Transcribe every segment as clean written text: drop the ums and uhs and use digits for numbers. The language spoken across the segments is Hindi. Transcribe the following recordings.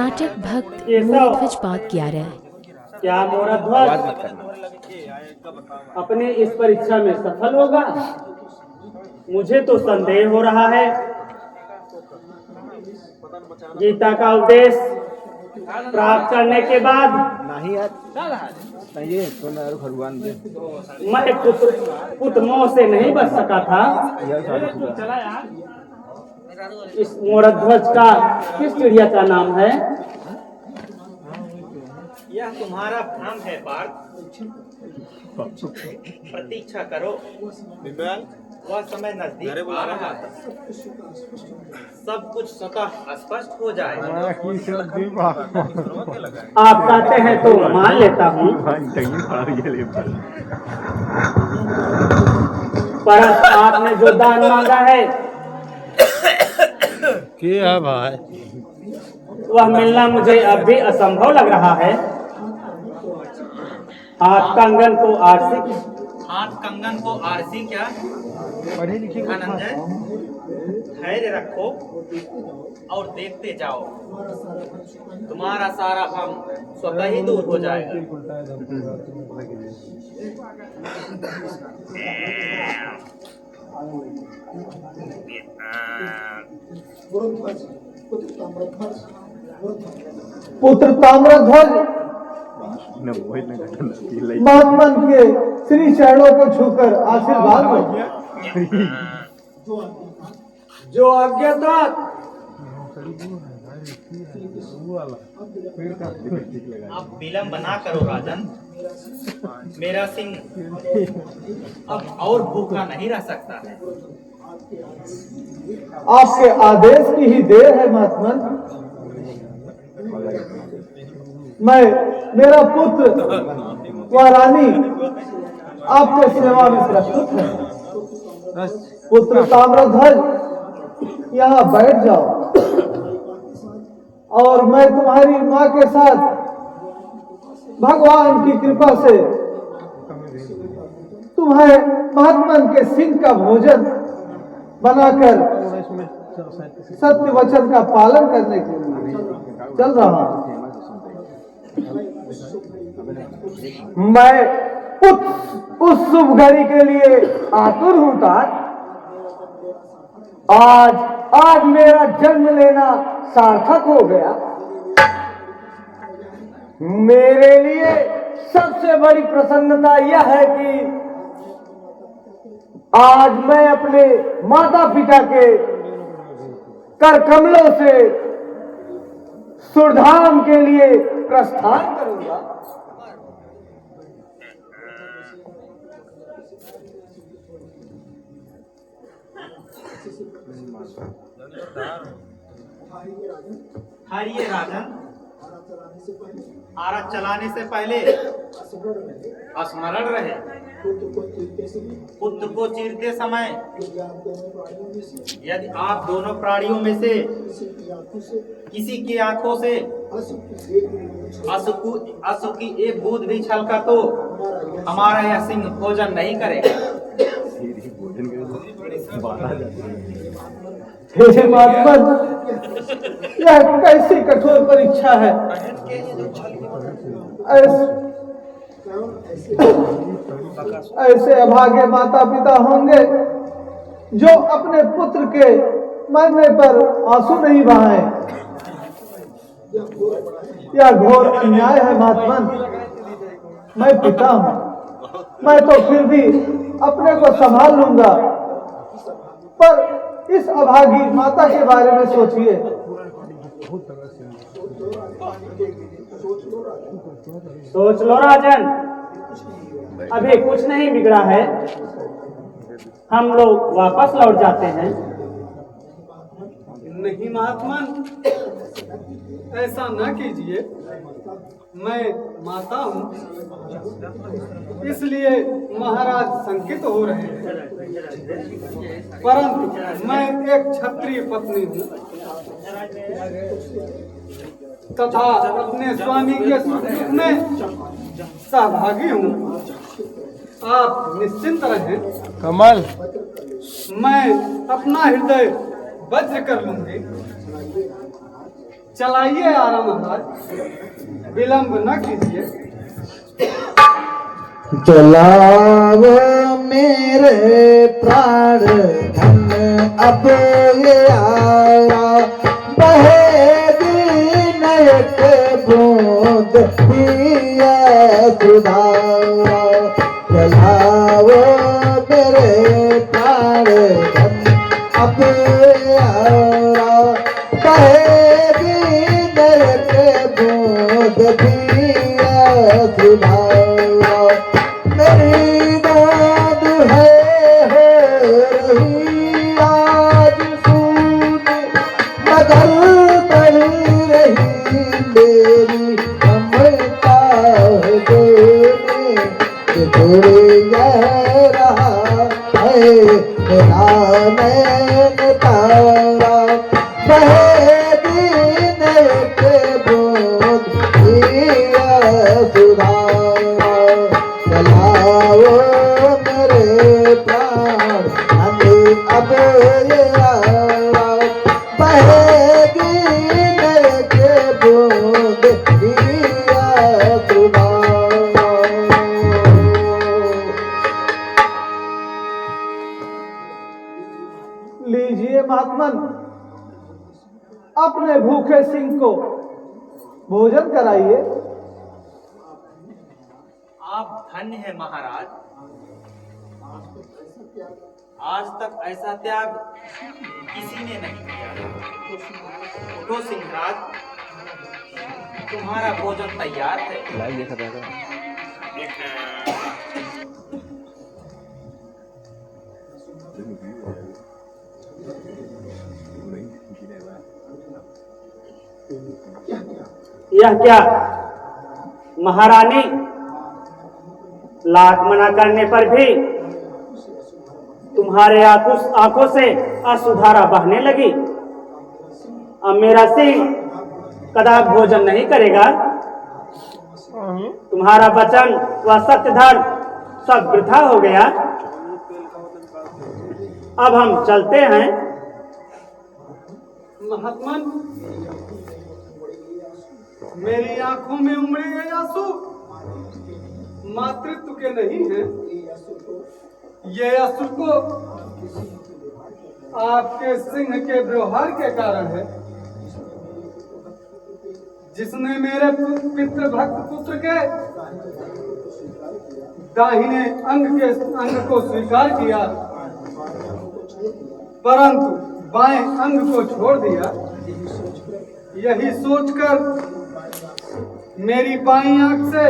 नाटक भक्त मोरध्वज बात किया रहे। क्या मोरध्वज अपने इस परीक्षा में सफल होगा? मुझे तो संदेह हो रहा है। गीता का उपदेश प्राप्त करने के बाद मैं पुत्र मोह से नहीं बच सका था। इस मोरध्वज का किस चिड़िया का नाम है? यह तुम्हारा भ्रम है पार्थ। प्रतीक्षा करो, वह समय नजदीक आ रहा है। सब कुछ स्वतः स्पष्ट हो जाएगा। आप कहते हैं तो मान लेता हूँ, पर आपने जो दान मांगा है क्या भाई, वह मिलना मुझे अब भी असंभव लग रहा है। हाथ कंगन को आरसी क्या? धनंजय, धैर्य रखो और देखते जाओ, तुम्हारा सारा भ्रम स्वतः ही दूर हो जाएगा। पुत्र ताम्रध्वज महात्मन के श्री चरणों को छूकर आशीर्वाद दो। जो आज्ञा अब विलंब ना करो राजन, मेरा सिंह अब और भूखा नहीं रह सकता है। आपके आदेश की ही देर है महात्मन। मेरा पुत्र व रानी आपके सेवा में प्रस्तुत है। पुत्र ताम्रध्वज, यहाँ बैठ जाओ और मैं तुम्हारी माँ के साथ भगवान की कृपा से तुम्हें महात्मन के सिंह का भोजन बनाकर सत्य वचन का पालन करने के लिए चल रहा हूं। मैं उस शुभ घड़ी के लिए आतुर हूं तात। आज मेरा जन्म लेना सार्थक हो गया। मेरे लिए सबसे बड़ी प्रसन्नता यह है कि आज मैं अपने माता पिता के कर कमलों से सुरधाम के लिए प्रस्थान करूंगा। हारिए राजन, आरा चलाने से पहले स्मरण रहे, पुत्र को चीरते समय यदि आप दोनों प्राणियों में से किसी की आंखों से आंसू की एक बूंद भी छलका तो हमारा यह सिंह भोजन नहीं करेगा। हे महात्मन, यह कैसी कठोर परीक्षा है। ऐसे अभागे माता पिता होंगे जो अपने पुत्र के मरने पर आंसू नहीं बहाए। यह घोर अन्याय है महात्मन। मैं पिता हूं, मैं तो फिर भी अपने को संभाल लूंगा, पर इस अभागी माता के बारे में सोचिए। सोच लो राजन, अभी कुछ नहीं बिगड़ा है। हम लोग वापस लौट जाते हैं। नहीं महात्मन, ऐसा न कीजिए। मैं माता हूँ, इसलिए महाराज शंकित हो रहे हैं, परंतु मैं एक क्षत्रिय पत्नी हूँ तथा अपने स्वामी के सुख में सहभागी हूँ। आप निश्चिंत रहें। कमल, मैं अपना हृदय वज्र कर लूंगी। चलाइए आराम महाराज, विलंब न कीजिए। चलाओ मेरे प्राण धन अब ये आया, बहेगी नयक बूंद पिया सुधारा। चलाओ मेरे प्राण धन अब ये आया, बहेगी नयक बूंद पिया सुधारा। मेरी दाद है हो रही आज सूनी, मगर बड़ी रही मेरी ममता है देने, कि थोड़ी यह रहा है मेरा नैन तारा। बहेगी नयक बूंद पिया सुधारा। चलाओ मेरे प्राण धन अब ये आया, बहेगी नयक बूंद पिया सुधारा। लीजिए महात्मन, अपने भूखे सिंह को भोजन कराइए। आप धन्य है महाराज, आज तक ऐसा त्याग किसी ने नहीं किया। उठो सिंहराज, तुम्हारा भोजन तैयार है। यह क्या महारानी, लाख मना करने पर भी तुम्हारे आंखों से अश्रुधारा बहने लगी। अब मेरा सिंह कदापि भोजन नहीं करेगा। तुम्हारा वचन व सत्य धर्म सब वृथा हो गया। अब हम चलते हैं। महात्मन, मेरी आंखों में उमड़े ये आंसू मातृत्व के नहीं हैं। ये आंसू को आपके सिंह के व्यवहार के कारण है, जिसने मेरे पितृभक्त पुत्र के दाहिने अंग को स्वीकार किया, परंतु बाएं अंग को छोड़ दिया। यही सोचकर मेरी बाईं आंख से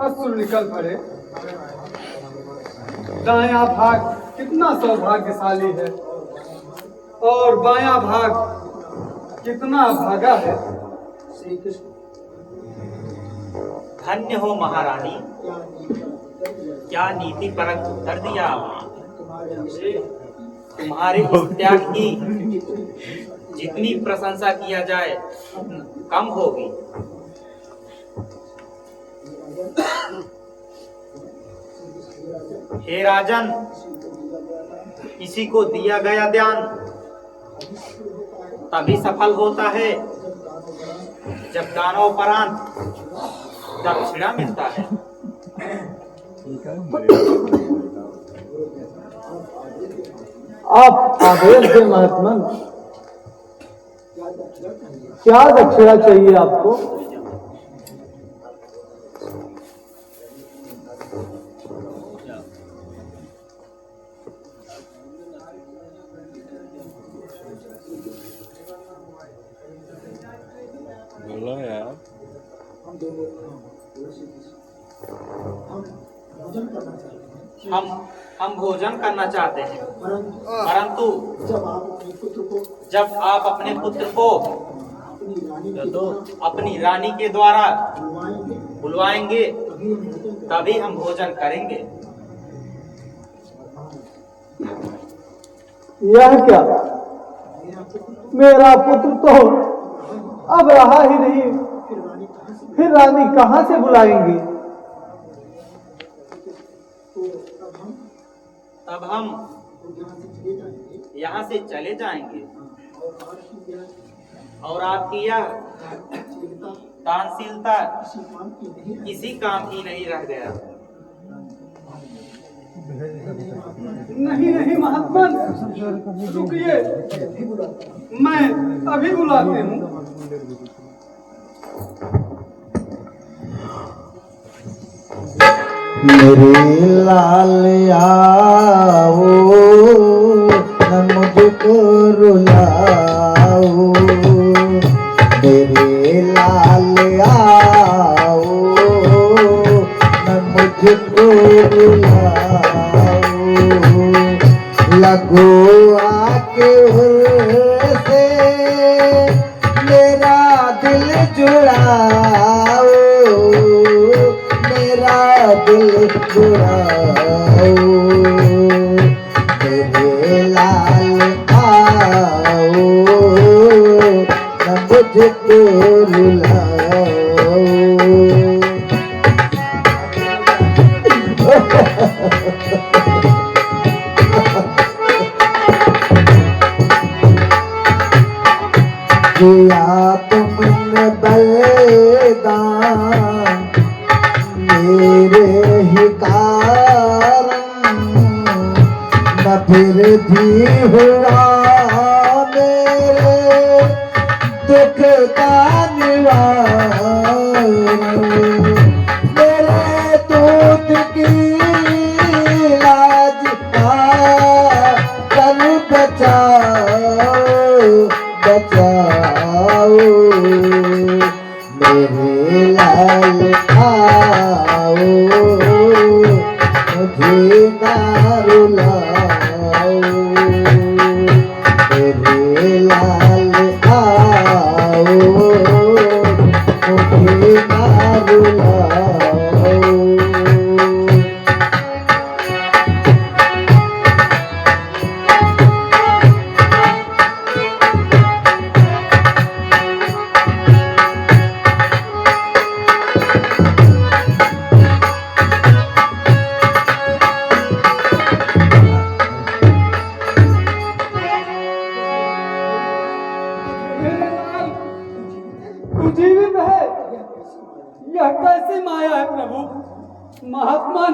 अश्रु निकल पड़े। दायां भाग कितना सौभाग्यशाली है और बायां भाग कितना भागा है। धन्य हो महारानी, क्या नीति परक उत्तर दिया आपने। तुम्हारे इस त्याग की जितनी प्रशंसा किया जाए कम होगी। हे राजन, किसी को दिया गया ध्यान तभी सफल होता है जब दानोपरांत दक्षिणा मिलता है। आप आदेश दें महात्मन, क्या दक्षिणा चाहिए आपको? बोलो यार। हम भोजन करना चाहते हैं, परंतु जब आप अपने पुत्र को अपनी रानी के द्वारा बुलवाएंगे तभी हम भोजन करेंगे। यह क्या, मेरा पुत्र तो अब रहा ही नहीं, फिर रानी कहाँ से बुलाएंगी? तब हम यहाँ से चले जाएंगे और आपकी यह दानशीलता किसी काम की नहीं रह गया। नहीं नहीं महात्मा, रुकिए, मैं अभी बुलाती हूँ। मेरे लाल आओ न मुझको रुलाओ, मेरे लाल आओ न मुझको रुलाओ, लगो आके से मेरा दिल जुड़ाओ, मेरा दिल जुड़ाओ, मेरे लाल आओ न मुझको रुलाओ। किया तुमने बलिदान मेरे ही कारण, न फिर भी हुआ मेरे दुख का निवारण, मेरे दूध की लाज कर बचाओ, बचाओ, मेरे लाल आओ मुझे ना रुलाओ, मेरे लाल आओ मुझे ना रुलाओ। मेरे लाल, तू जीवित है? यह कैसी माया है प्रभु? महात्मा,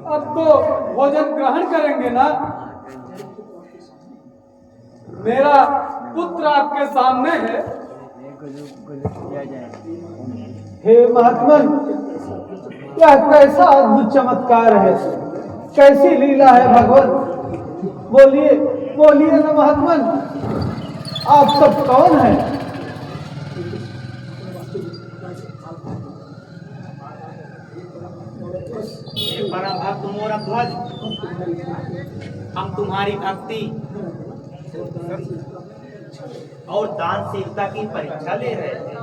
अब तो भोजन ग्रहण करेंगे ना? मेरा पुत्र आपके सामने है। हे महात्मा, यह कैसा अद्भुत चमत्कार है, कैसी लीला है भगवान। बोलिए बोलिए ना महात्मन, आप सब कौन हैं? परम भक्त मोरध्वज, हम तुम्हारी भक्ति और दानशीलता की परीक्षा ले रहे थे।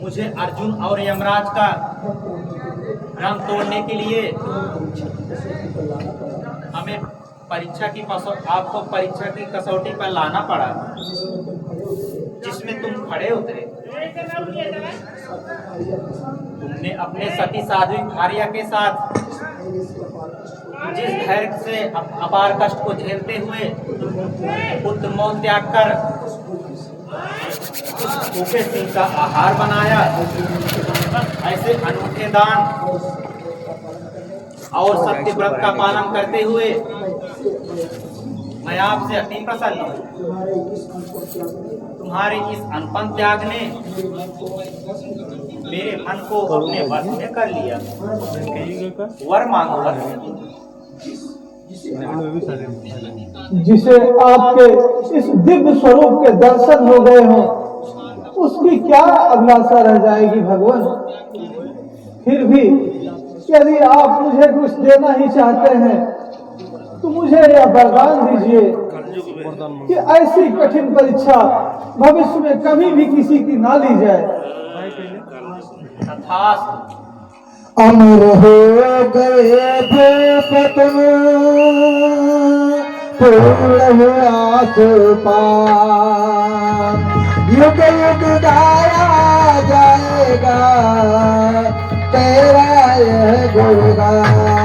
मुझे अर्जुन और यमराज का रंग तोड़ने के लिए हमें आपको परीक्षा की कसौटी पर लाना पड़ा, जिसमें तुम खड़े उतरे। तुमने अपने सती साध्वी भार्या के साथ जिस धैर्य से अपार कष्ट को झेलते हुए पुत्र मौत त्याग कर भूखे सिंह का आहार बनाया, ऐसे अनूठे दान और सत्य व्रत का पालन करते हुए मैं आपसे अति प्रसन्न हूँ। तुम्हारे इस अनपन त्याग ने मेरे मन को अपने वश में कर लिया। वर मांगो वर। जिसे आपके इस दिव्य स्वरूप के दर्शन हो गए हों, उसकी क्या अभिलाषा रह जाएगी भगवान। फिर भी यदि आप मुझे कुछ देना ही चाहते हैं तो मुझे यह वरदान दीजिए कि ऐसी कठिन परीक्षा भविष्य में कभी भी किसी की ना ली जाए। अमर हो गए भूपतन, पूर्ण हुआ सुपान, युग युग गाया जाएगा तेरा यह गुणगान।